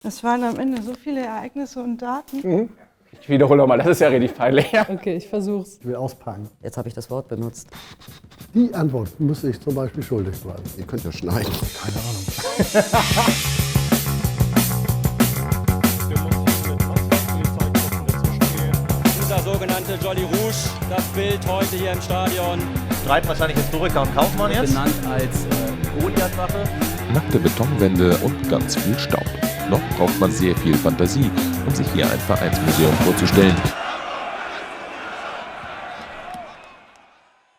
Es waren am Ende so viele Ereignisse und Daten. Ich wiederhole nochmal, das ist ja richtig peinlich. Okay, ich versuch's. Ich will auspacken. Jetzt habe ich das Wort benutzt. Die Antwort müsste ich zum Beispiel schuldig bleiben. Ihr könnt ja schneiden. Keine Ahnung. Dieser sogenannte Jolly Rouge, das Bild heute hier im Stadion. Streiten wahrscheinlich Historiker und Kaufmann jetzt. Benannt als Goliath-Waffe. Nackte Betonwände und ganz viel Staub. Noch braucht man sehr viel Fantasie, um sich hier ein Vereinsmuseum vorzustellen.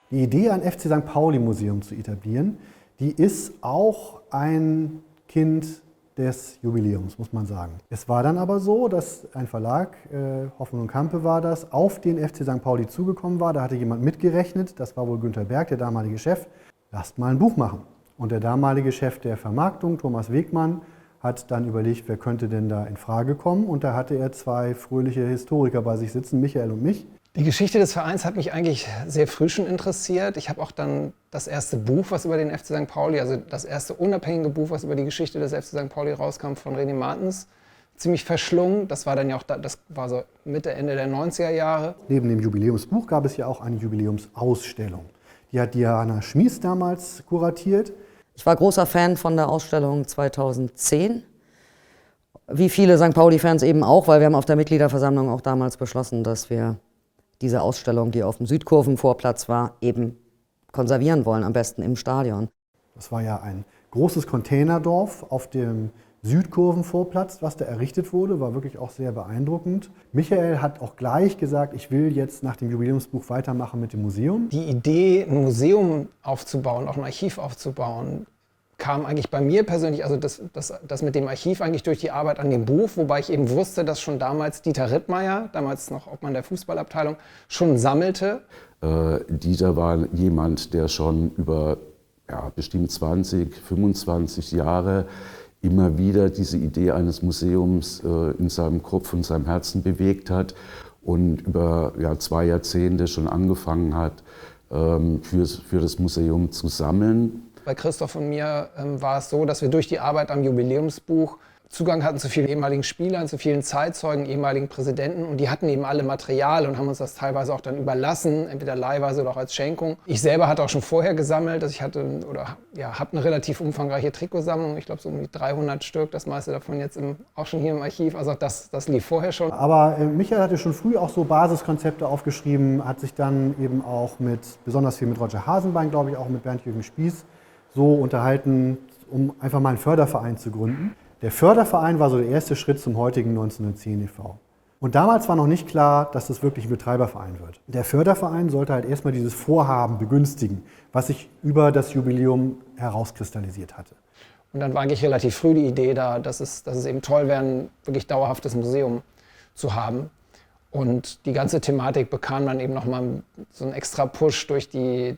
Die Idee, ein FC St. Pauli Museum zu etablieren, die ist auch ein Kind des Jubiläums, muss man sagen. Es war dann aber so, dass ein Verlag, Hoffmann und Campe war das, auf den FC St. Pauli zugekommen war. Da hatte jemand mitgerechnet, das war wohl Günter Berg, der damalige Chef. Lasst mal ein Buch machen. Und der damalige Chef der Vermarktung, Thomas Wegmann, hat dann überlegt, wer könnte denn da in Frage kommen. Und da hatte er zwei fröhliche Historiker bei sich sitzen, Michael und mich. Die Geschichte des Vereins hat mich eigentlich sehr früh schon interessiert. Ich habe auch dann das erste Buch, was über den FC St. Pauli, also das erste unabhängige Buch, was über die Geschichte des FC St. Pauli rauskam, von René Martens, ziemlich verschlungen. Das war dann ja auch, das war so Mitte, Ende der 90er Jahre. Neben dem Jubiläumsbuch gab es ja auch eine Jubiläumsausstellung. Die hat Diana Schmies damals kuratiert. Ich war großer Fan von der Ausstellung 2010. Wie viele St. Pauli-Fans eben auch, weil wir haben auf der Mitgliederversammlung auch damals beschlossen, dass wir diese Ausstellung, die auf dem Südkurvenvorplatz war, eben konservieren wollen, am besten im Stadion. Das war ja ein großes Containerdorf auf dem Südkurvenvorplatz, was da errichtet wurde, war wirklich auch sehr beeindruckend. Michael hat auch gleich gesagt, ich will jetzt nach dem Jubiläumsbuch weitermachen mit dem Museum. Die Idee, ein Museum aufzubauen, auch ein Archiv aufzubauen, kam eigentlich bei mir persönlich, also das mit dem Archiv eigentlich durch die Arbeit an dem Buch, wobei ich eben wusste, dass schon damals Dieter Rittmeier, damals noch Obmann der Fußballabteilung, schon sammelte. Dieter war jemand, der schon über bestimmt 20, 25 Jahre immer wieder diese Idee eines Museums in seinem Kopf und seinem Herzen bewegt hat und über 2 Jahrzehnte schon angefangen hat, für das Museum zu sammeln. Bei Christoph und mir war es so, dass wir durch die Arbeit am Jubiläumsbuch Zugang hatten zu vielen ehemaligen Spielern, zu vielen Zeitzeugen, ehemaligen Präsidenten, und die hatten eben alle Material und haben uns das teilweise auch dann überlassen, entweder leihweise oder auch als Schenkung. Ich selber hatte auch schon vorher gesammelt, also ich hatte habe eine relativ umfangreiche Trikotsammlung, ich glaube so um die 300 Stück, das meiste davon jetzt auch schon hier im Archiv, also das lief vorher schon. Aber Michael hatte schon früh auch so Basiskonzepte aufgeschrieben, hat sich dann eben auch besonders viel mit Roger Hasenbein, glaube ich, auch mit Bernd-Jürgen Spieß so unterhalten, um einfach mal einen Förderverein zu gründen. Der Förderverein war so der erste Schritt zum heutigen 1910 e.V. Und damals war noch nicht klar, dass das wirklich ein Betreiberverein wird. Der Förderverein sollte halt erstmal dieses Vorhaben begünstigen, was sich über das Jubiläum herauskristallisiert hatte. Und dann war eigentlich relativ früh die Idee da, dass es eben toll wäre, ein wirklich dauerhaftes Museum zu haben. Und die ganze Thematik bekam dann eben nochmal so einen extra Push durch die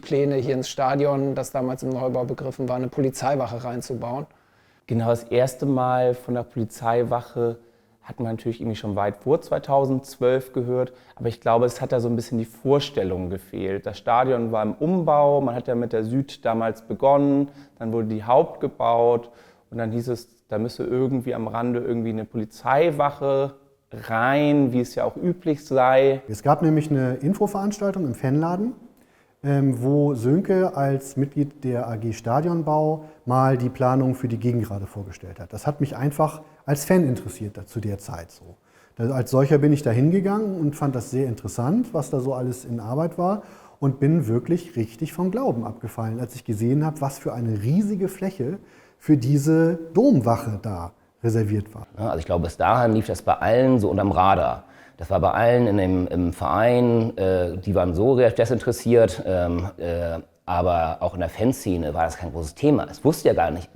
Pläne hier ins Stadion, das damals im Neubau begriffen war, eine Polizeiwache reinzubauen. Genau, das erste Mal von der Polizeiwache hat man natürlich irgendwie schon weit vor 2012 gehört. Aber ich glaube, es hat da so ein bisschen die Vorstellung gefehlt. Das Stadion war im Umbau, man hat ja mit der Süd damals begonnen, dann wurde die Haupt gebaut und dann hieß es, da müsse irgendwie am Rande irgendwie eine Polizeiwache rein, wie es ja auch üblich sei. Es gab nämlich eine Infoveranstaltung im Fanladen, wo Sönke als Mitglied der AG Stadionbau mal die Planung für die Gegengrade vorgestellt hat. Das hat mich einfach als Fan interessiert zu der Zeit so. Als solcher bin ich da hingegangen und fand das sehr interessant, was da so alles in Arbeit war, und bin wirklich richtig vom Glauben abgefallen, als ich gesehen habe, was für eine riesige Fläche für diese Domwache da reserviert war. Also ich glaube, bis dahin lief das bei allen so unterm Radar. Das war bei allen im Verein, die waren so desinteressiert, aber auch in der Fanszene war das kein großes Thema. Es wusste ja gar nicht,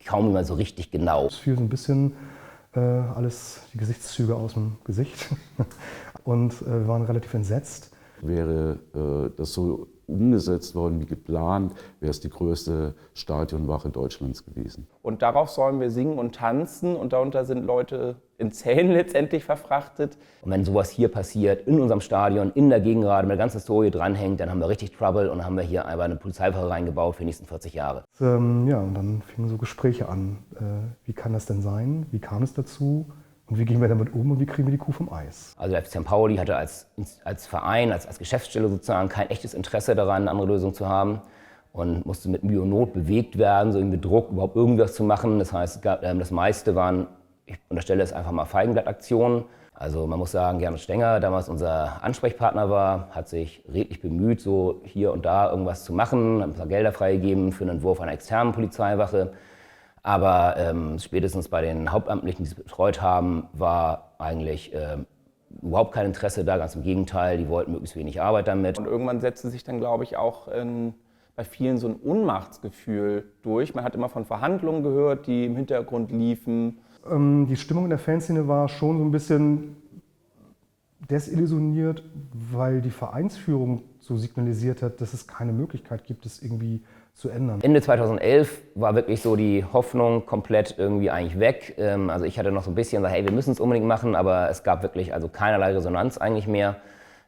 kaum jemand so richtig genau. Es fiel so ein bisschen die Gesichtszüge aus dem Gesicht und wir waren relativ entsetzt. Wäre das so umgesetzt worden wie geplant, wäre es die größte Stadionwache Deutschlands gewesen. Und darauf sollen wir singen und tanzen und darunter sind Leute in Zellen letztendlich verfrachtet. Und wenn sowas hier passiert, in unserem Stadion, in der Gegengrade, mit der ganzen Historie dranhängt, dann haben wir richtig Trouble und dann haben wir hier einfach eine Polizeiwache reingebaut für die nächsten 40 Jahre. Ja, und dann fingen so Gespräche an. Wie kann das denn sein? Wie kam es dazu? Und wie gehen wir damit um und wie kriegen wir die Kuh vom Eis? Also der FC St. Pauli hatte als Verein, als Geschäftsstelle sozusagen kein echtes Interesse daran, eine andere Lösung zu haben und musste mit Mühe und Not bewegt werden, so irgendwie Druck, überhaupt irgendwas zu machen. Das heißt, das meiste waren, ich unterstelle es einfach mal Feigenblattaktionen. Also man muss sagen, Gernot Stenger, damals unser Ansprechpartner war, hat sich redlich bemüht, so hier und da irgendwas zu machen, hat ein paar Gelder freigegeben für einen Entwurf einer externen Polizeiwache. Aber spätestens bei den Hauptamtlichen, die sie betreut haben, war eigentlich überhaupt kein Interesse da, ganz im Gegenteil, die wollten möglichst wenig Arbeit damit. Und irgendwann setzte sich dann, glaube ich, auch bei vielen so ein Ohnmachtsgefühl durch. Man hat immer von Verhandlungen gehört, die im Hintergrund liefen. Die Stimmung in der Fanszene war schon so ein bisschen desillusioniert, weil die Vereinsführung so signalisiert hat, dass es keine Möglichkeit gibt, es irgendwie zu ändern. Ende 2011 war wirklich so die Hoffnung komplett irgendwie eigentlich weg. Also ich hatte noch so ein bisschen gesagt, hey, wir müssen es unbedingt machen, aber es gab wirklich also keinerlei Resonanz eigentlich mehr.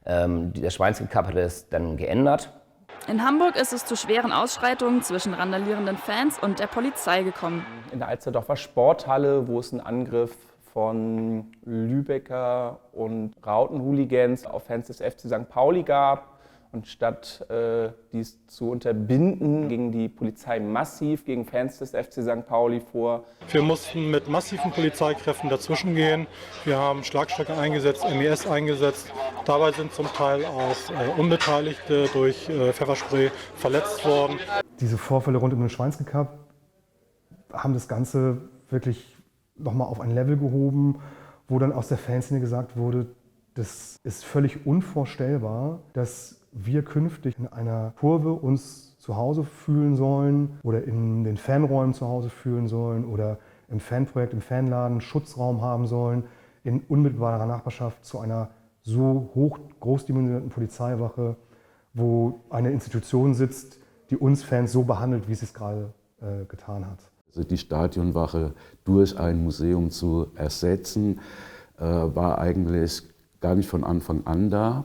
Der Schweinske Cup hat es dann geändert. In Hamburg ist es zu schweren Ausschreitungen zwischen randalierenden Fans und der Polizei gekommen. In der Alsterdorfer Sporthalle, wo es einen Angriff von Lübecker und Rautenhooligans auf Fans des FC St. Pauli gab. Und statt dies zu unterbinden, ging die Polizei massiv gegen Fans des FC St. Pauli vor. Wir mussten mit massiven Polizeikräften dazwischen gehen. Wir haben Schlagstöcke eingesetzt, MES eingesetzt. Dabei sind zum Teil auch Unbeteiligte durch Pfefferspray verletzt worden. Diese Vorfälle rund um den Schweinske Cup haben das Ganze wirklich nochmal auf ein Level gehoben, wo dann aus der Fanszene gesagt wurde, das ist völlig unvorstellbar, dass wir künftig in einer Kurve uns zu Hause fühlen sollen oder in den Fanräumen zu Hause fühlen sollen oder im Fanprojekt, im Fanladen Schutzraum haben sollen, in unmittelbarer Nachbarschaft zu einer so großdimensionierten Polizeiwache, wo eine Institution sitzt, die uns Fans so behandelt, wie sie es gerade getan hat. Also die Stadionwache durch ein Museum zu ersetzen, war eigentlich gar nicht von Anfang an da,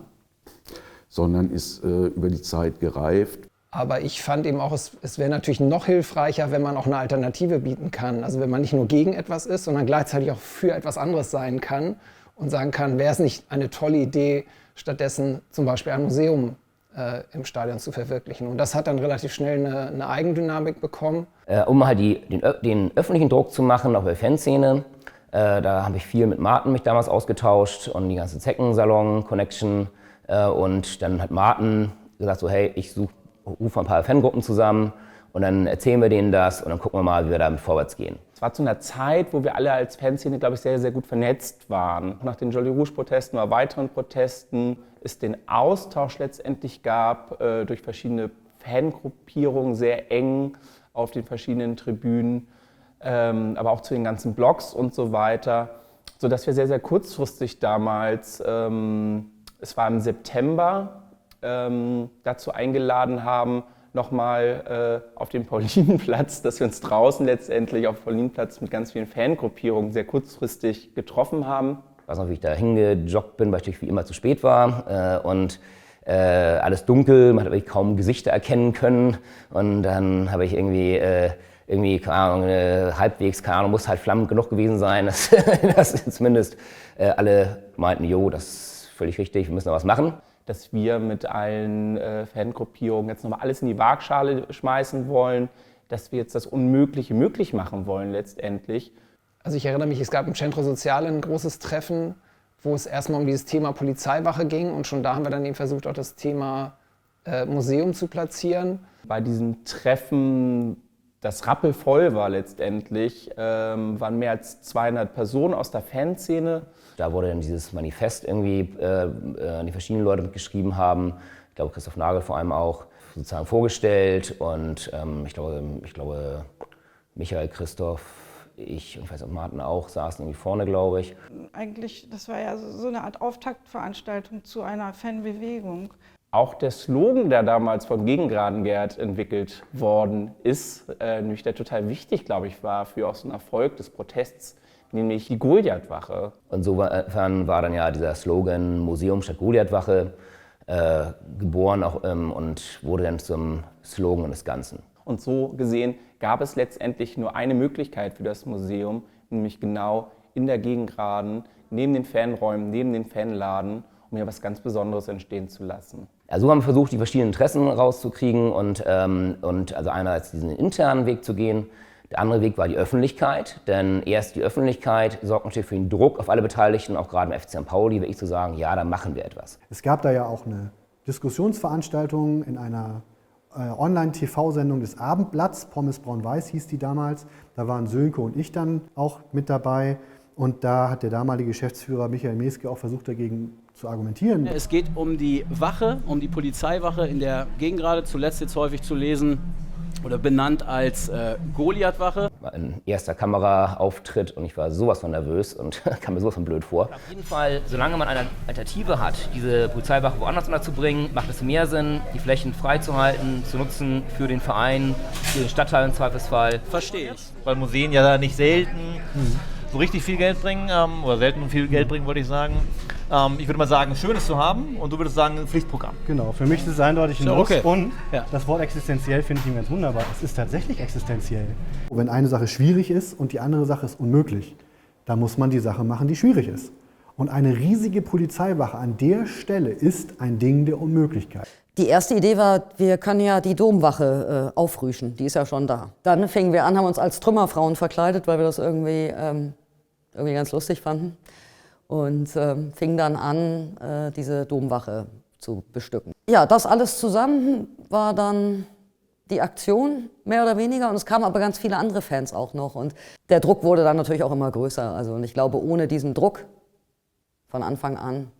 sondern ist über die Zeit gereift. Aber ich fand eben auch, es wäre natürlich noch hilfreicher, wenn man auch eine Alternative bieten kann. Also wenn man nicht nur gegen etwas ist, sondern gleichzeitig auch für etwas anderes sein kann und sagen kann, wäre es nicht eine tolle Idee, stattdessen zum Beispiel ein Museum im Stadion zu verwirklichen. Und das hat dann relativ schnell eine Eigendynamik bekommen. Um halt den öffentlichen Druck zu machen, auch bei der Fanszene, da habe ich viel mit Martin mich damals ausgetauscht und die ganze Zeckensalon-Connection. Und dann hat Martin gesagt, so hey, ich rufe ein paar Fangruppen zusammen und dann erzählen wir denen das und dann gucken wir mal, wie wir damit vorwärts gehen. Es war zu einer Zeit, wo wir alle als Fanszene, glaube ich, sehr, sehr gut vernetzt waren. Nach den Jolly Rouge-Protesten oder weiteren Protesten es den Austausch letztendlich gab durch verschiedene Fangruppierungen, sehr eng auf den verschiedenen Tribünen, aber auch zu den ganzen Blogs und so weiter, sodass wir sehr, sehr kurzfristig damals, es war im September, dazu eingeladen haben, nochmal auf dem Paulinenplatz, dass wir uns draußen letztendlich auf dem Paulinenplatz mit ganz vielen Fangruppierungen sehr kurzfristig getroffen haben. Ich weiß noch, wie ich da hingejoggt bin, weil ich wie immer zu spät war und alles dunkel, man hat wirklich kaum Gesichter erkennen können und dann habe ich irgendwie, keine Ahnung, halbwegs, keine Ahnung, muss halt flammend genug gewesen sein, dass zumindest alle meinten, jo, das ist völlig richtig, wir müssen da was machen. Dass wir mit allen Fangruppierungen jetzt nochmal alles in die Waagschale schmeißen wollen, dass wir jetzt das Unmögliche möglich machen wollen letztendlich. Also ich erinnere mich, es gab im Centro Soziale ein großes Treffen, wo es erstmal um dieses Thema Polizeiwache ging und schon da haben wir dann eben versucht, auch das Thema Museum zu platzieren. Bei diesem Treffen, das rappelvoll war letztendlich, waren mehr als 200 Personen aus der Fanszene. Da wurde dann dieses Manifest irgendwie, die verschiedenen Leute mitgeschrieben haben, ich glaube Christoph Nagel vor allem auch, sozusagen vorgestellt und ich glaube Michael, Christoph, ich und weiß auch Martin auch, saßen irgendwie vorne, glaube ich. Eigentlich, das war ja so eine Art Auftaktveranstaltung zu einer Fanbewegung. Auch der Slogan, der damals vom Gegengraden Gerd entwickelt worden ist, nämlich der total wichtig, glaube ich, war für auch so einen Erfolg des Protests, nämlich die Goliathwache. Und insofern war dann ja dieser Slogan Museum statt Goliathwache geboren auch, und wurde dann zum Slogan des Ganzen. Und so gesehen gab es letztendlich nur eine Möglichkeit für das Museum, nämlich genau in der Gegengraden, neben den Fanräumen, neben den Fanladen, um hier was ganz Besonderes entstehen zu lassen. Also haben wir versucht, die verschiedenen Interessen rauszukriegen und also einerseits diesen internen Weg zu gehen. Der andere Weg war die Öffentlichkeit, denn erst die Öffentlichkeit sorgt natürlich für den Druck auf alle Beteiligten, auch gerade im FC St. Pauli, wirklich zu sagen, ja, da machen wir etwas. Es gab da ja auch eine Diskussionsveranstaltung in einer Online-TV-Sendung des Abendblatts, Pommes Braun-Weiß hieß die damals. Da waren Sönke und ich dann auch mit dabei. Und da hat der damalige Geschäftsführer Michael Meske auch versucht, dagegen zu argumentieren. Es geht um die Wache, um die Polizeiwache in der Gegengrade, zuletzt jetzt häufig zu lesen oder benannt als Goliathwache. Ein erster Kameraauftritt und ich war sowas von nervös und kam mir sowas von blöd vor. Auf jeden Fall, solange man eine Alternative hat, diese Polizeiwache woanders unterzubringen, macht es mehr Sinn, die Flächen freizuhalten, zu nutzen für den Verein, für den Stadtteil im Zweifelsfall. Verstehe ich. Weil Museen ja nicht selten so richtig viel Geld bringen, oder selten viel Geld bringen, wollte ich sagen. Ich würde mal sagen, Schönes zu haben und du würdest sagen, ein Pflichtprogramm. Genau, für mich ist es eindeutig ein So, Muss okay. und das Wort existenziell finde ich ihm ganz wunderbar. Es ist tatsächlich existenziell. Wenn eine Sache schwierig ist und die andere Sache ist unmöglich, dann muss man die Sache machen, die schwierig ist. Und eine riesige Polizeiwache an der Stelle ist ein Ding der Unmöglichkeit. Die erste Idee war, wir können ja die Domwache aufrüschen, die ist ja schon da. Dann fingen wir an, haben uns als Trümmerfrauen verkleidet, weil wir das irgendwie ganz lustig fanden. Und fing dann an, diese Domwache zu bestücken. Ja, das alles zusammen war dann die Aktion, mehr oder weniger. Und es kamen aber ganz viele andere Fans auch noch. Und der Druck wurde dann natürlich auch immer größer. Also, und ich glaube, ohne diesen Druck von Anfang an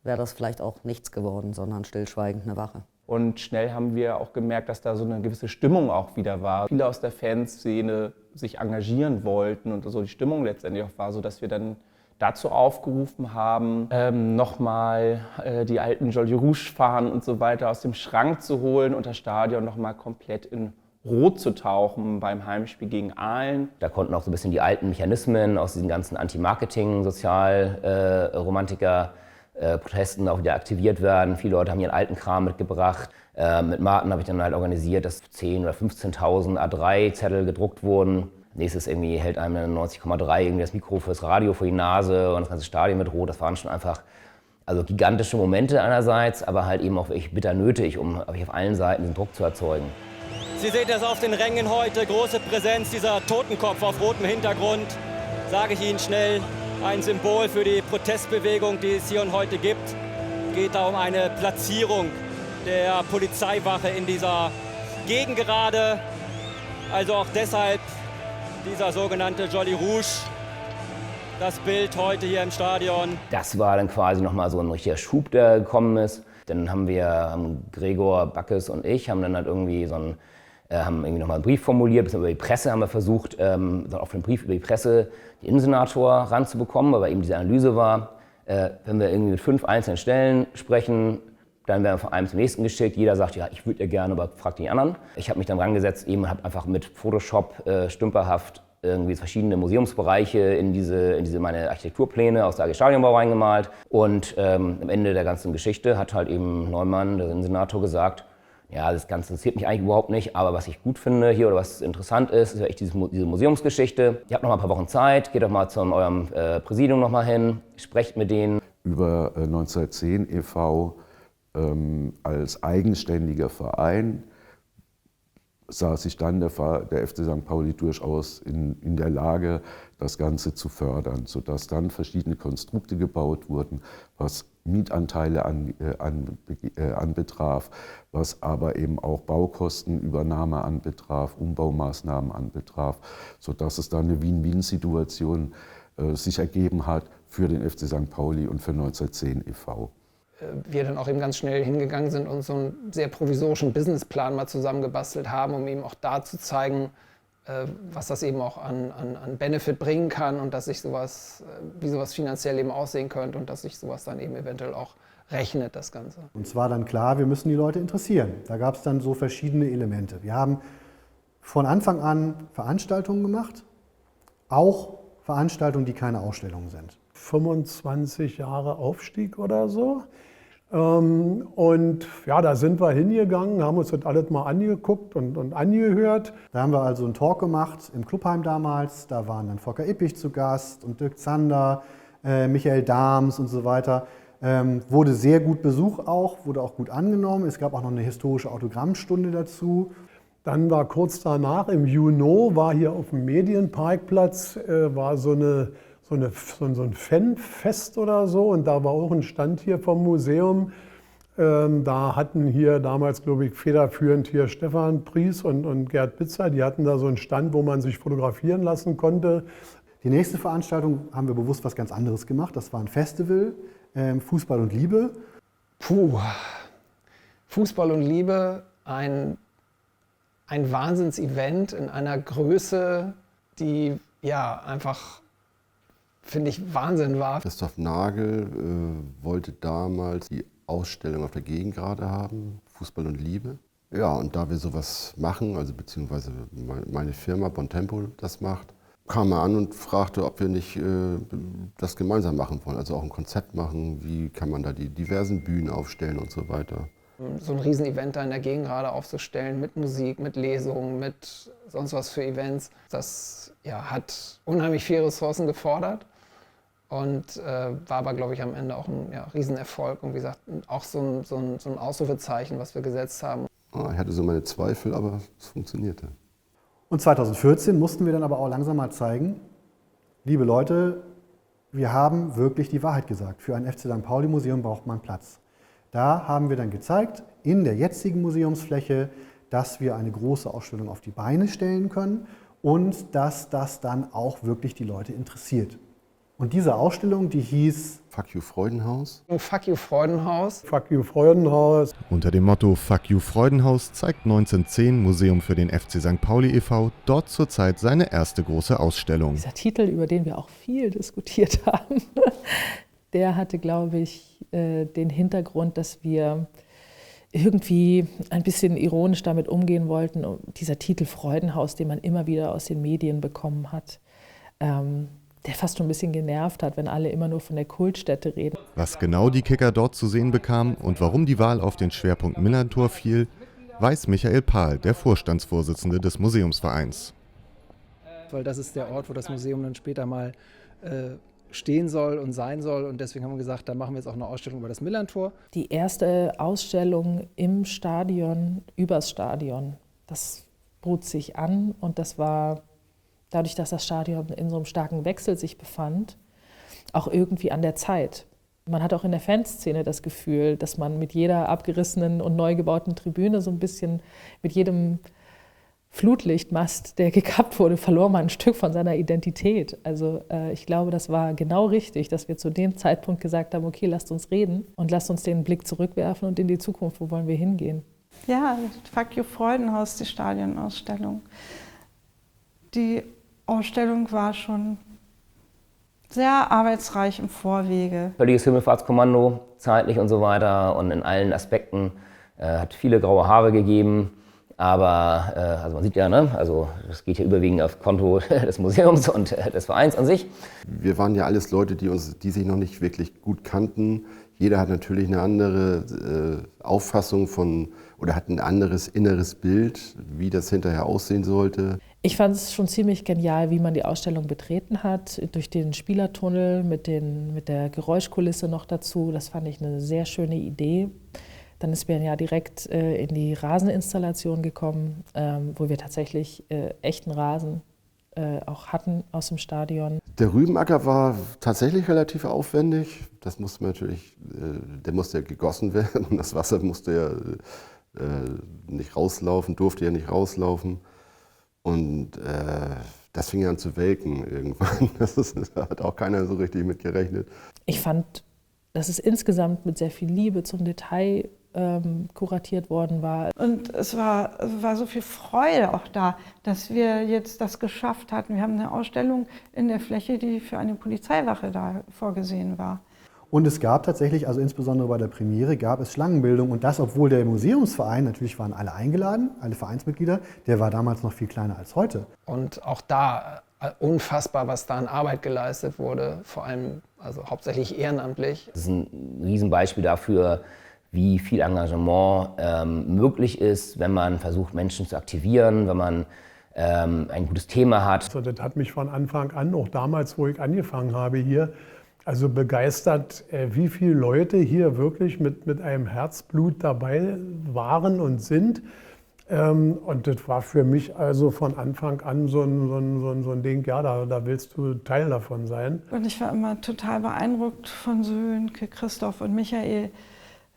wäre das vielleicht auch nichts geworden, sondern stillschweigend eine Wache. Und schnell haben wir auch gemerkt, dass da so eine gewisse Stimmung auch wieder war. Viele aus der Fanszene sich engagieren wollten und so die Stimmung letztendlich auch war, sodass wir dann dazu aufgerufen haben, nochmal die alten Jolly Rouge-Fahnen und so weiter aus dem Schrank zu holen und das Stadion nochmal komplett in Rot zu tauchen beim Heimspiel gegen Aalen. Da konnten auch so ein bisschen die alten Mechanismen aus diesen ganzen Anti-Marketing, Sozialromantiker-Protesten auch wieder aktiviert werden. Viele Leute haben ihren alten Kram mitgebracht. Mit Martin habe ich dann halt organisiert, dass 10.000 oder 15.000 A3-Zettel gedruckt wurden. Nächstes irgendwie hält einem dann 90,3 irgendwie das Mikro fürs Radio vor die Nase und das ganze Stadion mit Rot. Das waren schon einfach also gigantische Momente einerseits, aber halt eben auch wirklich bitter nötig, um auf allen Seiten den Druck zu erzeugen. Sie sehen das auf den Rängen heute, große Präsenz, dieser Totenkopf auf rotem Hintergrund. Sage ich Ihnen schnell, ein Symbol für die Protestbewegung, die es hier und heute gibt. Es geht da um eine Platzierung der Polizeiwache in dieser Gegengerade. Also auch deshalb dieser sogenannte Jolly Rouge, das Bild heute hier im Stadion. Das war dann quasi nochmal so ein richtiger Schub, der gekommen ist. Dann haben Gregor Backes und ich haben dann halt irgendwie haben irgendwie nochmal einen Brief formuliert, bis über die Presse haben wir versucht, auf den Brief über die Presse den Innensenator ranzubekommen, weil eben diese Analyse war, wenn wir irgendwie mit 5 einzelnen Stellen sprechen, dann werden wir von einem zum nächsten geschickt. Jeder sagt, ja, ich würde ja gerne, aber fragt die anderen. Ich habe mich dann rangesetzt eben und habe einfach mit Photoshop stümperhaft irgendwie verschiedene Museumsbereiche in diese meine Architekturpläne aus der AG Stadionbau reingemalt. Und am Ende der ganzen Geschichte hat halt eben Neumann, der Innensenator, gesagt, ja, das Ganze interessiert mich eigentlich überhaupt nicht, aber was ich gut finde hier oder was interessant ist ja echt diese Museumsgeschichte. Ihr habt noch mal ein paar Wochen Zeit, geht doch mal zu eurem Präsidium noch mal hin, sprecht mit denen. Über 1910 e.V. Als eigenständiger Verein sah sich dann der FC St. Pauli durchaus in der Lage, das Ganze zu fördern, sodass dann verschiedene Konstrukte gebaut wurden, was Mietanteile anbetraf, was aber eben auch Baukostenübernahme anbetraf, Umbaumaßnahmen anbetraf, sodass es da eine Win-Win-Situation sich ergeben hat für den FC St. Pauli und für 1910 e.V. Wir dann auch eben ganz schnell hingegangen sind und so einen sehr provisorischen Businessplan mal zusammengebastelt haben, um eben auch da zu zeigen, was das eben auch an Benefit bringen kann und dass sich sowas, wie sowas finanziell eben aussehen könnte und dass sich sowas dann eben eventuell auch rechnet, das Ganze. Und zwar dann klar, wir müssen die Leute interessieren. Da gab es dann so verschiedene Elemente. Wir haben von Anfang an Veranstaltungen gemacht, auch Veranstaltungen, die keine Ausstellungen sind. 25 Jahre Aufstieg oder so. Und ja, da sind wir hingegangen, haben uns das alles mal angeguckt und angehört. Da haben wir also einen Talk gemacht im Clubheim damals. Da waren dann Volker Ippich zu Gast und Dirk Zander, Michael Dahms und so weiter. Wurde sehr gut Besuch auch, wurde auch gut angenommen. Es gab auch noch eine historische Autogrammstunde dazu. Dann war kurz danach, im Juni, war hier auf dem Medienparkplatz, war so ein Fanfest oder so. Und da war auch ein Stand hier vom Museum. Da hatten hier damals, glaube ich, federführend hier Stefan Pries und Gerd Bitzer. Die hatten da so einen Stand, wo man sich fotografieren lassen konnte. Die nächste Veranstaltung haben wir bewusst was ganz anderes gemacht. Das war ein Festival, Fußball und Liebe. Fußball und Liebe, ein Wahnsinns-Event in einer Größe, die ja einfach, finde ich, Wahnsinn war. Christoph Nagel wollte damals die Ausstellung auf der Gegengrade haben, Fußball und Liebe. Ja, und da wir sowas machen, also beziehungsweise meine Firma Bontempo das macht, kam er an und fragte, ob wir nicht das gemeinsam machen wollen, also auch ein Konzept machen, wie kann man da die diversen Bühnen aufstellen und so weiter. So ein Riesenevent da in der Gegengrade aufzustellen, mit Musik, mit Lesungen, mit sonst was für Events, das ja, hat unheimlich viele Ressourcen gefordert und war aber, glaube ich, am Ende auch ein Riesenerfolg und wie gesagt, auch so ein Ausrufezeichen, was wir gesetzt haben. Ich hatte so meine Zweifel, aber es funktionierte. Und 2014 mussten wir dann aber auch langsam mal zeigen, liebe Leute, wir haben wirklich die Wahrheit gesagt. Für ein FC St. Pauli Museum braucht man Platz. Da haben wir dann gezeigt, in der jetzigen Museumsfläche, dass wir eine große Ausstellung auf die Beine stellen können und dass das dann auch wirklich die Leute interessiert. Und diese Ausstellung, die hieß Fuck You Freudenhaus. Fuck You Freudenhaus. Fuck You Freudenhaus. Unter dem Motto Fuck You Freudenhaus zeigt 1910 Museum für den FC St. Pauli e.V. dort zurzeit seine erste große Ausstellung. Dieser Titel, über den wir auch viel diskutiert haben, der hatte, glaube ich, den Hintergrund, dass wir irgendwie ein bisschen ironisch damit umgehen wollten. Dieser Titel Freudenhaus, den man immer wieder aus den Medien bekommen hat, der fast schon ein bisschen genervt hat, wenn alle immer nur von der Kultstätte reden. Was genau die Kicker dort zu sehen bekamen und warum die Wahl auf den Schwerpunkt Millerntor fiel, weiß Michael Pahl, der Vorstandsvorsitzende des Museumsvereins. Weil das ist der Ort, wo das Museum dann später mal stehen soll und sein soll. Und deswegen haben wir gesagt, da machen wir jetzt auch eine Ausstellung über das Millerntor. Die erste Ausstellung im Stadion, übers Stadion, das bot sich an und das war dadurch, dass das Stadion in so einem starken Wechsel sich befand, auch irgendwie an der Zeit. Man hat auch in der Fanszene das Gefühl, dass man mit jeder abgerissenen und neu gebauten Tribüne so ein bisschen, mit jedem Flutlichtmast, der gekappt wurde, verlor man ein Stück von seiner Identität. Also ich glaube, das war genau richtig, dass wir zu dem Zeitpunkt gesagt haben, okay, lasst uns reden und lasst uns den Blick zurückwerfen und in die Zukunft, wo wollen wir hingehen. Ja, Fuck You Freudenhaus, die Stadionausstellung. Die Ausstellung war schon sehr arbeitsreich im Vorwege. Völliges Himmelfahrtskommando, zeitlich und so weiter und in allen Aspekten. Hat viele graue Haare gegeben. Aber also man sieht ja, ne, also das geht ja überwiegend auf Konto des Museums und des Vereins an sich. Wir waren ja alles Leute, die sich noch nicht wirklich gut kannten. Jeder hat natürlich eine andere Auffassung von oder hat ein anderes inneres Bild, wie das hinterher aussehen sollte. Ich fand es schon ziemlich genial, wie man die Ausstellung betreten hat, durch den Spielertunnel mit der Geräuschkulisse noch dazu. Das fand ich eine sehr schöne Idee. Dann ist mir ja direkt in die Raseninstallation gekommen, wo wir tatsächlich echten Rasen auch hatten aus dem Stadion. Der Rübenacker war tatsächlich relativ aufwendig. Das musste man natürlich, der musste ja gegossen werden und das Wasser musste ja nicht rauslaufen, durfte ja nicht rauslaufen. Und das fing an zu welken irgendwann. Da hat auch keiner so richtig mit gerechnet. Ich fand, dass es insgesamt mit sehr viel Liebe zum Detail kuratiert worden war. Und es war so viel Freude auch da, dass wir jetzt das geschafft hatten. Wir haben eine Ausstellung in der Fläche, die für eine Polizeiwache da vorgesehen war. Und es gab tatsächlich, also insbesondere bei der Premiere, gab es Schlangenbildung. Und das, obwohl der Museumsverein, natürlich waren alle eingeladen, alle Vereinsmitglieder, der war damals noch viel kleiner als heute. Und auch da unfassbar, was da an Arbeit geleistet wurde, vor allem, also hauptsächlich ehrenamtlich. Das ist ein Riesenbeispiel dafür, wie viel Engagement möglich ist, wenn man versucht, Menschen zu aktivieren, wenn man ein gutes Thema hat. Also das hat mich von Anfang an, auch damals, wo ich angefangen habe hier, also begeistert, wie viele Leute hier wirklich mit einem Herzblut dabei waren und sind. Und das war für mich also von Anfang an so ein Ding, ja, da willst du Teil davon sein. Und ich war immer total beeindruckt von Sönke, Christoph und Michael,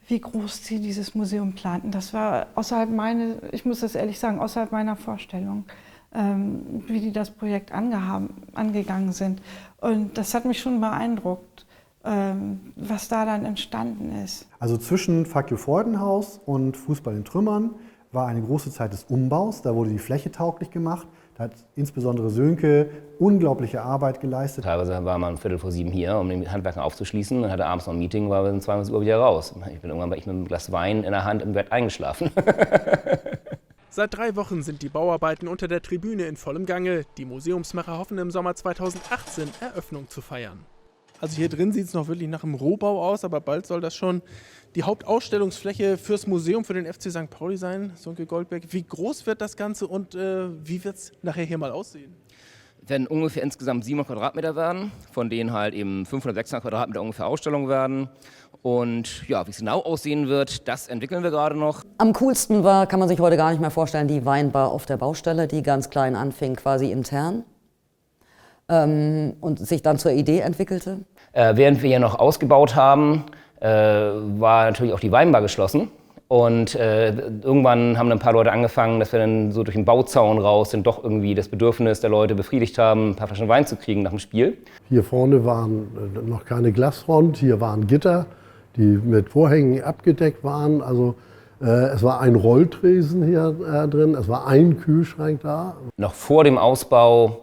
wie groß sie dieses Museum planten. Das war außerhalb ich muss das ehrlich sagen, außerhalb meiner Vorstellung, wie die das Projekt angegangen sind. Und das hat mich schon beeindruckt, was da dann entstanden ist. Also zwischen Fuck You Freudenhaus und Fußball in Trümmern war eine große Zeit des Umbaus. Da wurde die Fläche tauglich gemacht. Da hat insbesondere Sönke unglaubliche Arbeit geleistet. Teilweise war man 6:45 hier, um den Handwerker aufzuschließen. Dann hatte abends noch ein Meeting, war um 22 Uhr wieder raus. Ich bin irgendwann mit einem Glas Wein in der Hand im Bett eingeschlafen. Seit 3 Wochen sind die Bauarbeiten unter der Tribüne in vollem Gange. Die Museumsmacher hoffen im Sommer 2018 Eröffnung zu feiern. Also hier drin sieht es noch wirklich nach einem Rohbau aus, aber bald soll das schon die Hauptausstellungsfläche fürs Museum für den FC St. Pauli sein, Sönke Goldberg. Wie groß wird das Ganze und wie wird es nachher hier mal aussehen? Werden ungefähr insgesamt 700 Quadratmeter werden, von denen halt eben 500, 600 Quadratmeter ungefähr Ausstellung werden. Und ja, wie es genau aussehen wird, das entwickeln wir gerade noch. Am coolsten war, kann man sich heute gar nicht mehr vorstellen, die Weinbar auf der Baustelle, die ganz klein anfing, quasi intern. Und sich dann zur Idee entwickelte. Während wir hier noch ausgebaut haben, war natürlich auch die Weinbar geschlossen. Und irgendwann haben dann ein paar Leute angefangen, dass wir dann so durch den Bauzaun raus dann doch irgendwie das Bedürfnis der Leute befriedigt haben, ein paar Flaschen Wein zu kriegen nach dem Spiel. Hier vorne waren noch keine Glasfront, hier waren Gitter, die mit Vorhängen abgedeckt waren. Also es war ein Rolltresen hier drin, es war ein Kühlschrank da. Noch vor dem Ausbau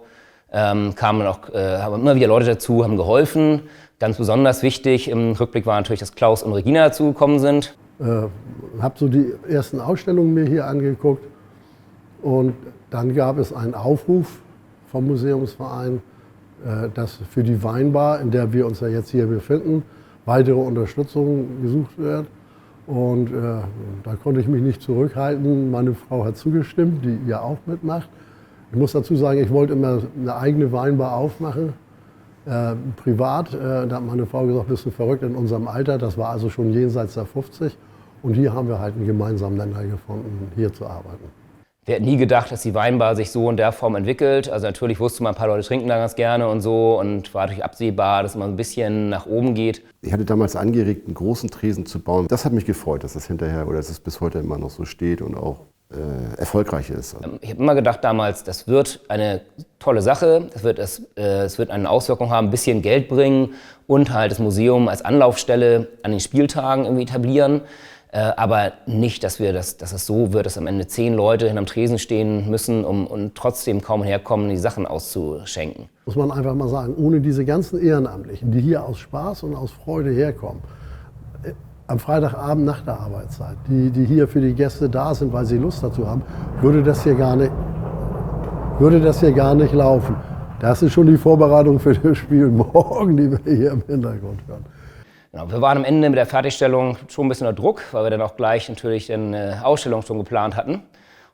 kamen haben immer wieder Leute dazu, haben geholfen. Ganz besonders wichtig im Rückblick war natürlich, dass Klaus und Regina dazugekommen sind. Habe so die ersten Ausstellungen mir hier angeguckt und dann gab es einen Aufruf vom Museumsverein, dass für die Weinbar, in der wir uns ja jetzt hier befinden, weitere Unterstützung gesucht wird. Und da konnte ich mich nicht zurückhalten. Meine Frau hat zugestimmt, die ja auch mitmacht. Ich muss dazu sagen, ich wollte immer eine eigene Weinbar aufmachen, privat. Da hat meine Frau gesagt, bist du verrückt in unserem Alter. Das war also schon jenseits der 50. Und hier haben wir halt einen gemeinsamen Nenner gefunden, hier zu arbeiten. Wir hätten nie gedacht, dass die Weinbar sich so in der Form entwickelt. Also natürlich wusste man, ein paar Leute trinken da ganz gerne und so. Und war natürlich absehbar, dass es immer ein bisschen nach oben geht. Ich hatte damals angeregt, einen großen Tresen zu bauen. Das hat mich gefreut, dass das hinterher oder dass es bis heute immer noch so steht und auch erfolgreich ist. Ich habe immer gedacht damals, das wird eine tolle Sache, es wird eine Auswirkung haben, ein bisschen Geld bringen und halt das Museum als Anlaufstelle an den Spieltagen irgendwie etablieren. Aber nicht, dass es so wird, dass am Ende 10 Leute hinterm Tresen stehen müssen, und trotzdem kaum herkommen, die Sachen auszuschenken. Muss man einfach mal sagen, ohne diese ganzen Ehrenamtlichen, die hier aus Spaß und aus Freude herkommen, am Freitagabend nach der Arbeitszeit, die hier für die Gäste da sind, weil sie Lust dazu haben, würde das hier gar nicht laufen. Das ist schon die Vorbereitung für das Spiel morgen, die wir hier im Hintergrund hören. Genau, wir waren am Ende mit der Fertigstellung schon ein bisschen unter Druck, weil wir dann auch gleich natürlich eine Ausstellung schon geplant hatten.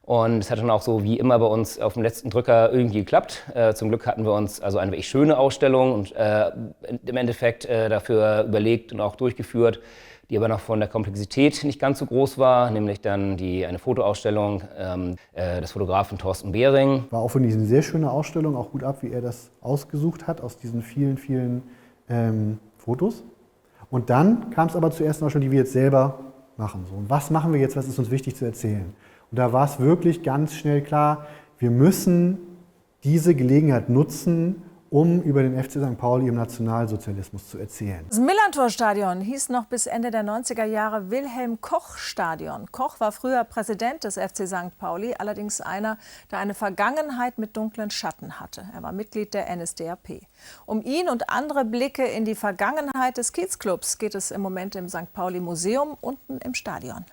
Und es hat dann auch so wie immer bei uns auf dem letzten Drücker irgendwie geklappt. Zum Glück hatten wir uns also eine wirklich schöne Ausstellung und im Endeffekt dafür überlegt und auch durchgeführt, die aber noch von der Komplexität nicht ganz so groß war, nämlich dann eine Fotoausstellung des Fotografen Thorsten Behring. War auch von diesen sehr schöne Ausstellung, auch gut ab, wie er das ausgesucht hat aus diesen vielen, vielen Fotos. Und dann kam es aber zur ersten Ausstellung, die wir jetzt selber machen. So, und was machen wir jetzt, was ist uns wichtig zu erzählen? Und da war es wirklich ganz schnell klar, wir müssen diese Gelegenheit nutzen, um über den FC St. Pauli im Nationalsozialismus zu erzählen. Das Millerntor-Stadion hieß noch bis Ende der 90er Jahre Wilhelm-Koch-Stadion. Koch war früher Präsident des FC St. Pauli, allerdings einer, der eine Vergangenheit mit dunklen Schatten hatte. Er war Mitglied der NSDAP. Um ihn und andere Blicke in die Vergangenheit des Kiezclubs geht es im Moment im St. Pauli-Museum unten im Stadion.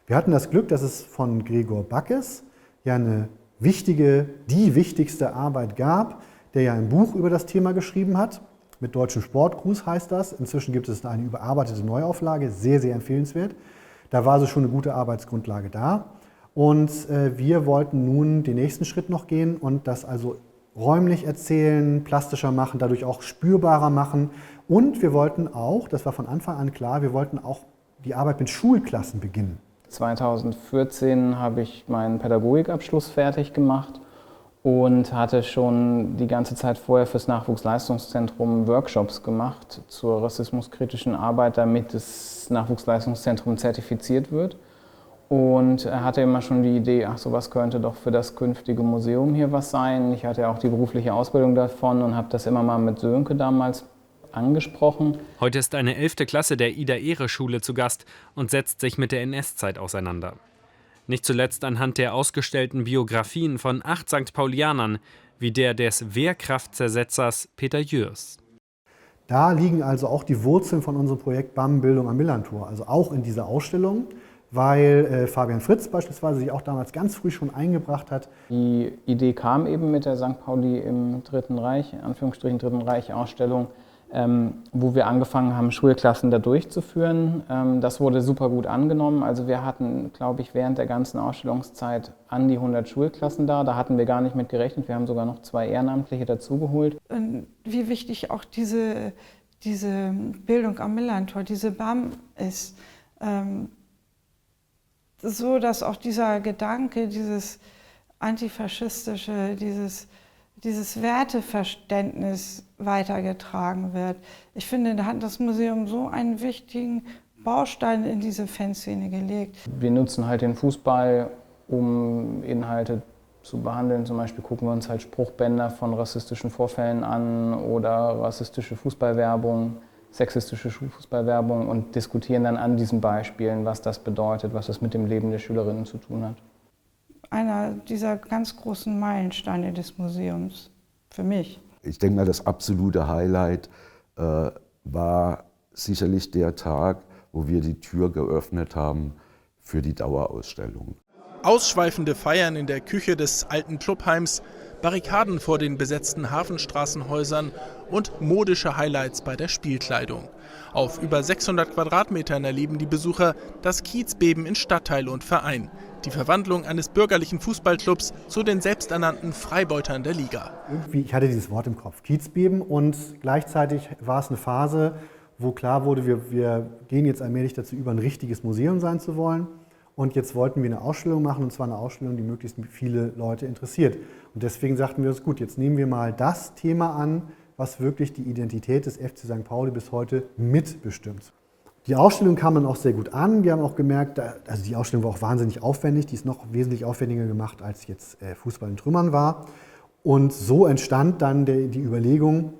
Wir hatten das Glück, dass es von Gregor Backes ja die wichtigste Arbeit gab, der ja ein Buch über das Thema geschrieben hat. Mit deutschem Sportgruß heißt das. Inzwischen gibt es eine überarbeitete Neuauflage, sehr, sehr empfehlenswert. Da war also schon eine gute Arbeitsgrundlage da. Und wir wollten nun den nächsten Schritt noch gehen und das also räumlich erzählen, plastischer machen, dadurch auch spürbarer machen. Und wir wollten auch, das war von Anfang an klar, wir wollten auch die Arbeit mit Schulklassen beginnen. 2014 habe ich meinen Pädagogikabschluss fertig gemacht und hatte schon die ganze Zeit vorher fürs Nachwuchsleistungszentrum Workshops gemacht zur rassismuskritischen Arbeit, damit das Nachwuchsleistungszentrum zertifiziert wird. Und hatte immer schon die Idee, ach, sowas könnte doch für das künftige Museum hier was sein. Ich hatte ja auch die berufliche Ausbildung davon und habe das immer mal mit Sönke damals angesprochen. Heute ist eine 11. Klasse der Ida-Ehre-Schule zu Gast und setzt sich mit der NS-Zeit auseinander. Nicht zuletzt anhand der ausgestellten Biografien von 8 St. Paulianern, wie der des Wehrkraftzersetzers Peter Jörs. Da liegen also auch die Wurzeln von unserem Projekt BAM Bildung am Millerntor, also auch in dieser Ausstellung, weil Fabian Fritz beispielsweise sich auch damals ganz früh schon eingebracht hat. Die Idee kam eben mit der St. Pauli im Dritten Reich, in Anführungsstrichen Dritten Reich Ausstellung, wo wir angefangen haben, Schulklassen da durchzuführen. Das wurde super gut angenommen. Also wir hatten, glaube ich, während der ganzen Ausstellungszeit an die 100 Schulklassen da. Da hatten wir gar nicht mit gerechnet. Wir haben sogar noch 2 Ehrenamtliche dazugeholt. Wie wichtig auch diese Bildung am Millerntor, diese BAM ist. So, dass auch dieser Gedanke, dieses antifaschistische, dieses Werteverständnis weitergetragen wird. Ich finde, da hat das Museum so einen wichtigen Baustein in diese Fanszene gelegt. Wir nutzen halt den Fußball, um Inhalte zu behandeln. Zum Beispiel gucken wir uns halt Spruchbänder von rassistischen Vorfällen an oder rassistische Fußballwerbung, sexistische Fußballwerbung und diskutieren dann an diesen Beispielen, was das bedeutet, was das mit dem Leben der Schülerinnen zu tun hat. Einer dieser ganz großen Meilensteine des Museums für mich. Ich denke mal, das absolute Highlight war sicherlich der Tag, wo wir die Tür geöffnet haben für die Dauerausstellung. Ausschweifende Feiern in der Küche des alten Clubheims, Barrikaden vor den besetzten Hafenstraßenhäusern und modische Highlights bei der Spielkleidung. Auf über 600 Quadratmetern erleben die Besucher das Kiezbeben in Stadtteil und Verein. Die Verwandlung eines bürgerlichen Fußballclubs zu den selbsternannten Freibeutern der Liga. Ich hatte dieses Wort im Kopf, Kiezbeben, und gleichzeitig war es eine Phase, wo klar wurde, wir gehen jetzt allmählich dazu über, ein richtiges Museum sein zu wollen. Und jetzt wollten wir eine Ausstellung machen, und zwar eine Ausstellung, die möglichst viele Leute interessiert. Und deswegen sagten wir uns, gut, jetzt nehmen wir mal das Thema an, was wirklich die Identität des FC St. Pauli bis heute mitbestimmt. Die Ausstellung kam dann auch sehr gut an. Wir haben auch gemerkt, also die Ausstellung war auch wahnsinnig aufwendig. Die ist noch wesentlich aufwendiger gemacht, als jetzt Fußball in Trümmern war. Und so entstand dann die Überlegung,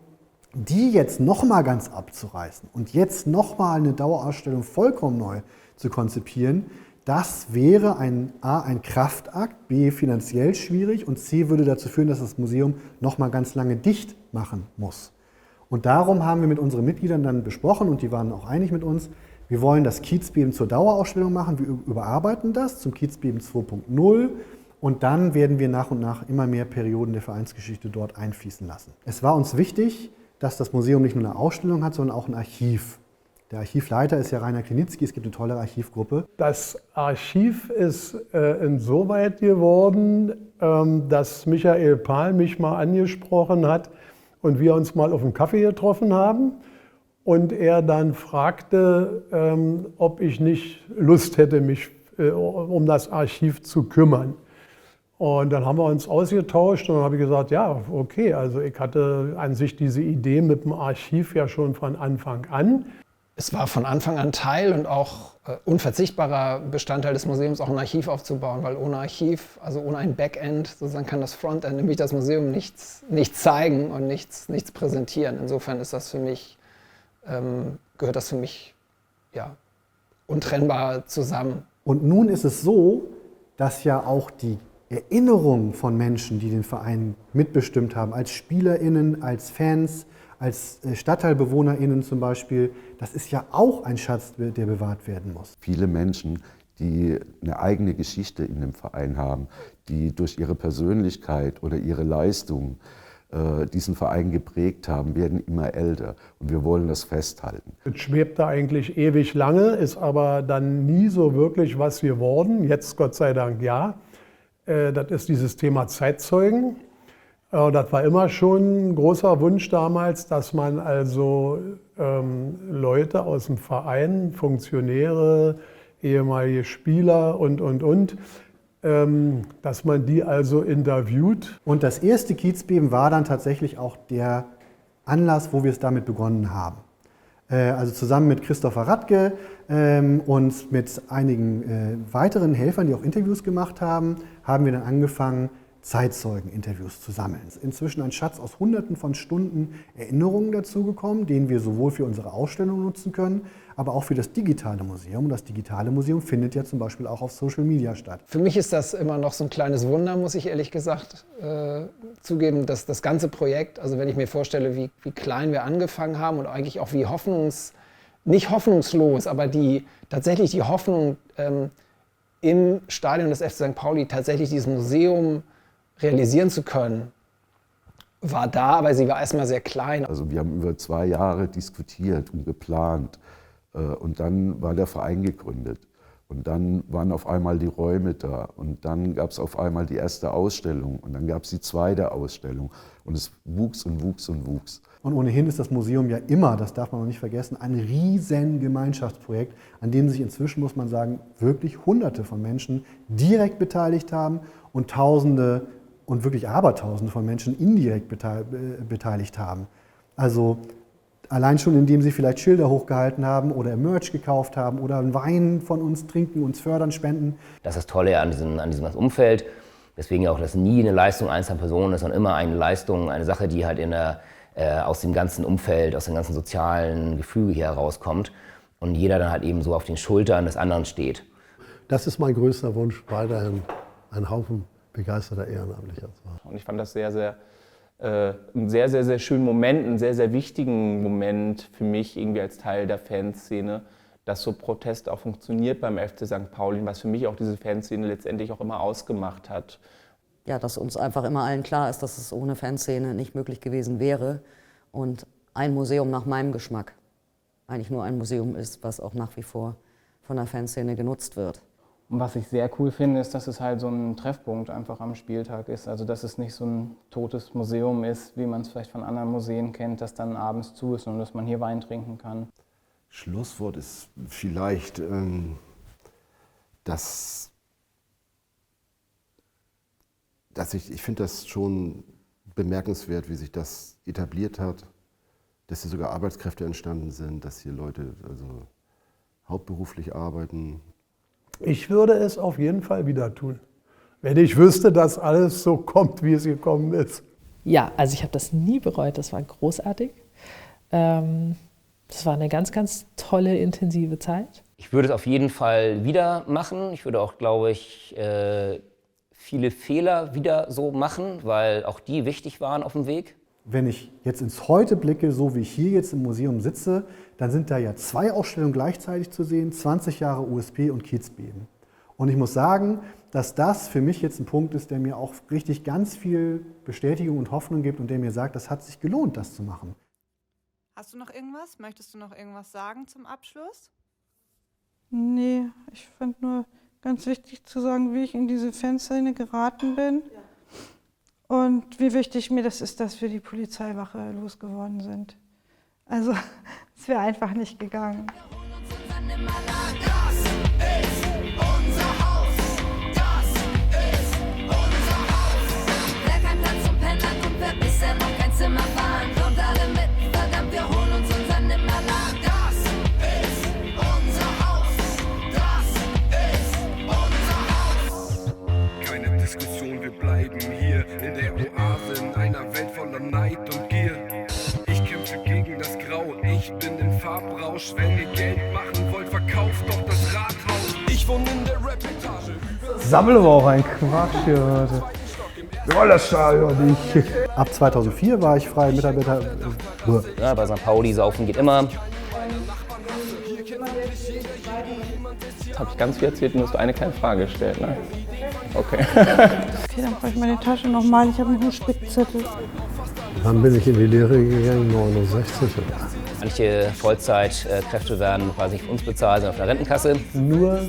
die jetzt nochmal ganz abzureißen und jetzt nochmal eine Dauerausstellung vollkommen neu zu konzipieren. Das wäre A, ein Kraftakt, B, finanziell schwierig und C, würde dazu führen, dass das Museum nochmal ganz lange dicht machen muss. Und darum haben wir mit unseren Mitgliedern dann besprochen, und die waren auch einig mit uns, wir wollen das Kiezbeben zur Dauerausstellung machen, wir überarbeiten das zum Kiezbeben 2.0 und dann werden wir nach und nach immer mehr Perioden der Vereinsgeschichte dort einfließen lassen. Es war uns wichtig, dass das Museum nicht nur eine Ausstellung hat, sondern auch ein Archiv. Der Archivleiter ist ja Rainer Klinitzki, es gibt eine tolle Archivgruppe. Das Archiv ist insoweit geworden, dass Michael Pahl mich mal angesprochen hat und wir uns mal auf einen Kaffee getroffen haben und er dann fragte, ob ich nicht Lust hätte, mich um das Archiv zu kümmern. Und dann haben wir uns ausgetauscht und dann habe ich gesagt, ja, okay, also ich hatte an sich diese Idee mit dem Archiv ja schon von Anfang an. es war von Anfang an Teil und auch unverzichtbarer Bestandteil des Museums, auch ein Archiv aufzubauen, weil ohne Archiv, also ohne ein Backend, sozusagen kann das Frontend, nämlich das Museum, nichts zeigen und nichts präsentieren. Insofern ist das für mich, gehört das für mich ja, untrennbar zusammen. Und nun ist es so, dass ja auch die Erinnerungen von Menschen, die den Verein mitbestimmt haben, als SpielerInnen, als Fans, als StadtteilbewohnerInnen zum Beispiel, das ist ja auch ein Schatz, der bewahrt werden muss. Viele Menschen, die eine eigene Geschichte in dem Verein haben, die durch ihre Persönlichkeit oder ihre Leistung diesen Verein geprägt haben, werden immer älter. Und wir wollen das festhalten. Es schwebte eigentlich ewig lange, ist aber dann nie so wirklich was geworden. Jetzt Gott sei Dank ja. Das ist dieses Thema Zeitzeugen. Das war immer schon ein großer Wunsch damals, dass man also Leute aus dem Verein, Funktionäre, ehemalige Spieler und, dass man die also interviewt. Und das erste Kiezbeben war dann tatsächlich auch der Anlass, wo wir es damit begonnen haben. Also zusammen mit Christopher Radke und mit einigen weiteren Helfern, die auch Interviews gemacht haben, haben wir dann angefangen, Zeitzeugen-Interviews zu sammeln. Es ist inzwischen ein Schatz aus Hunderten von Stunden Erinnerungen dazugekommen, den wir sowohl für unsere Ausstellung nutzen können, aber auch für das digitale Museum. Und das digitale Museum findet ja zum Beispiel auch auf Social Media statt. Für mich ist das immer noch so ein kleines Wunder, muss ich ehrlich gesagt zugeben, dass das ganze Projekt, also wenn ich mir vorstelle, wie klein wir angefangen haben und eigentlich auch wie nicht hoffnungslos, aber tatsächlich die Hoffnung im Stadion des FC St. Pauli tatsächlich dieses Museum realisieren zu können, war da, aber sie war erstmal sehr klein. Also wir haben über 2 Jahre diskutiert und geplant und dann war der Verein gegründet und dann waren auf einmal die Räume da und dann gab es auf einmal die erste Ausstellung und dann gab es die zweite Ausstellung und es wuchs und wuchs und wuchs. Und ohnehin ist das Museum ja immer, das darf man noch nicht vergessen, ein riesen Gemeinschaftsprojekt, an dem sich inzwischen, muss man sagen, wirklich Hunderte von Menschen direkt beteiligt haben und Tausende und wirklich Abertausende von Menschen indirekt beteiligt haben. Also allein schon, indem sie vielleicht Schilder hochgehalten haben oder Merch gekauft haben oder einen Wein von uns trinken, uns fördern, spenden. Das ist das Tolle an diesem Umfeld, deswegen ja auch, dass nie eine Leistung einzelner Personen ist, sondern immer eine Leistung, eine Sache, die halt aus dem ganzen Umfeld, aus dem ganzen sozialen Gefüge hier herauskommt und jeder dann halt eben so auf den Schultern des anderen steht. Das ist mein größter Wunsch, weiterhin ein Haufen begeisterter Ehrenamtlicher zu haben. Und ich fand das einen sehr, sehr, sehr schönen Moment, einen sehr, sehr wichtigen Moment für mich irgendwie als Teil der Fanszene, dass so Protest auch funktioniert beim FC St. Pauli, was für mich auch diese Fanszene letztendlich auch immer ausgemacht hat. Ja, dass uns einfach immer allen klar ist, dass es ohne Fanszene nicht möglich gewesen wäre und ein Museum nach meinem Geschmack eigentlich nur ein Museum ist, was auch nach wie vor von der Fanszene genutzt wird. Und was ich sehr cool finde, ist, dass es halt so ein Treffpunkt einfach am Spieltag ist. Also dass es nicht so ein totes Museum ist, wie man es vielleicht von anderen Museen kennt, das dann abends zu ist und dass man hier Wein trinken kann. Schlusswort ist vielleicht, dass ich finde das schon bemerkenswert, wie sich das etabliert hat, dass hier sogar Arbeitskräfte entstanden sind, dass hier Leute also hauptberuflich arbeiten. Ich würde es auf jeden Fall wieder tun, wenn ich wüsste, dass alles so kommt, wie es gekommen ist. Ja, also ich habe das nie bereut, das war großartig. Das war eine ganz, ganz tolle, intensive Zeit. Ich würde es auf jeden Fall wieder machen. Ich würde auch, glaube ich, viele Fehler wieder so machen, weil auch die wichtig waren auf dem Weg. Wenn ich jetzt ins Heute blicke, so wie ich hier jetzt im Museum sitze, dann sind da ja 2 Ausstellungen gleichzeitig zu sehen, 20 Jahre USP und Kiezbeben. Und ich muss sagen, dass das für mich jetzt ein Punkt ist, der mir auch richtig ganz viel Bestätigung und Hoffnung gibt und der mir sagt, das hat sich gelohnt, das zu machen. Hast du noch irgendwas? Möchtest du noch irgendwas sagen zum Abschluss? Nee, ich fand nur ganz wichtig zu sagen, wie ich in diese Fanszene geraten bin. Ja. Und wie wichtig mir das ist, dass wir die Polizeiwache losgeworden sind. Also, es wäre einfach nicht gegangen. Wer kein Platz zum Penner kommt, wer bisher noch kein Zimmer fahren, kommt alle mit, verdammt, wir holen uns unser Nimmerland. Das In den Farbrausch, wenn ihr Geld machen wollt, verkauft doch das Rathaus. Ich wohne in der Rap-Etage. Sammel aber auch ein Quatsch hier heute. Ja, das Stadion nicht. Ab 2004 war ich freier Mitarbeiter. Ja, bei St. Pauli saufen geht immer. Jetzt habe ich ganz viel erzählt und du hast eine kleine Frage gestellt, ne? Okay. Okay, dann brauche ich meine Tasche nochmal. Ich habe noch einen Spickzettel. Dann bin ich in die Lehre gegangen, 69. Manche Vollzeitkräfte werden quasi für uns bezahlt, sind auf der Rentenkasse. Nur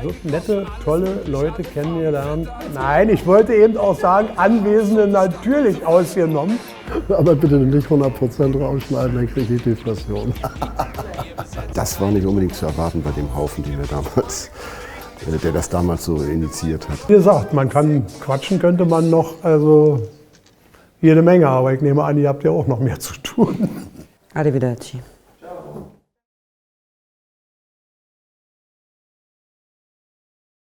so nette, tolle Leute kennengelernt. Nein, ich wollte eben auch sagen, Anwesende natürlich ausgenommen. Aber bitte nicht 100% rausschneiden, dann kriege ich Depression. Das war nicht unbedingt zu erwarten bei dem Haufen, der das damals so initiiert hat. Wie gesagt, man kann quatschen, könnte man noch, also jede Menge, aber ich nehme an, ihr habt ja auch noch mehr zu tun. Arrivederci.